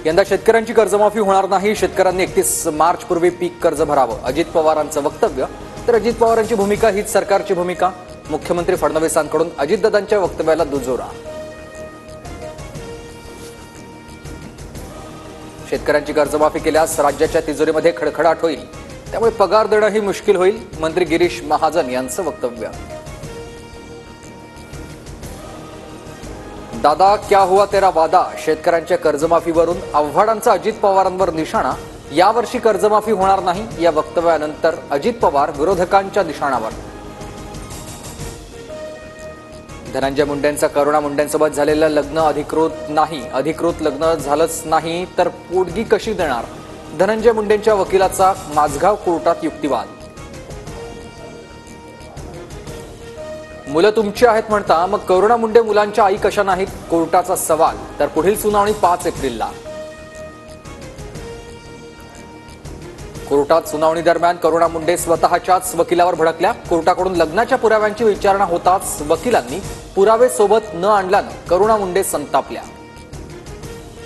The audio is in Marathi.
यंदा शेतकऱ्यांची कर्जमाफी होणार नाही. शेतकऱ्यांनी 31 मार्च पूर्वी पीक कर्ज भरावं, अजित पवारांचं वक्तव्य. तर अजित पवारांची भूमिका हीच सरकारची भूमिका. मुख्यमंत्री फडणवीसांकडून अजितदादांच्या वक्तव्याला दुजोरा. शेतकऱ्यांची कर्जमाफी केल्यास राज्याच्या तिजोरीमध्ये खडखडाट होईल, त्यामुळे पगार देणंही मुश्किल होईल. मंत्री गिरीश महाजन यांचं वक्तव्य. दादा क्या हुआ तेरा वादा. शेतकऱ्यांच्या कर्जमाफीवरून आव्हाडांचा अजित पवारांवर निशाणा. यावर्षी कर्जमाफी होणार नाही. या वक्तव्यानंतर अजित पवार विरोधकांच्या निशाणावर. धनंजय मुंडेंचं करुणा मुंडेंसोबत झालेलं लग्न अधिकृत नाही. अधिकृत लग्न झालंच नाही तर पोटगी कशी देणार. धनंजय मुंडेंच्या वकिलाचा माझगाव कोर्टात युक्तिवाद. मुलं तुमची आहेत म्हणता, मग करुणा मुंडे मुलांच्या आई कशा नाहीत. कोर्टाचा सवाल. तर पुढील सुनावणी 5 एप्रिलला. कोर्टात सुनावणी दरम्यान करुणा मुंडे स्वतःच्याच वकिलावर भडकल्या. कोर्टाकडून लग्नाच्या पुराव्यांची विचारणा होताच वकिलांनी पुरावे सोबत न आणल्यानं करुणा मुंडे संतापल्या.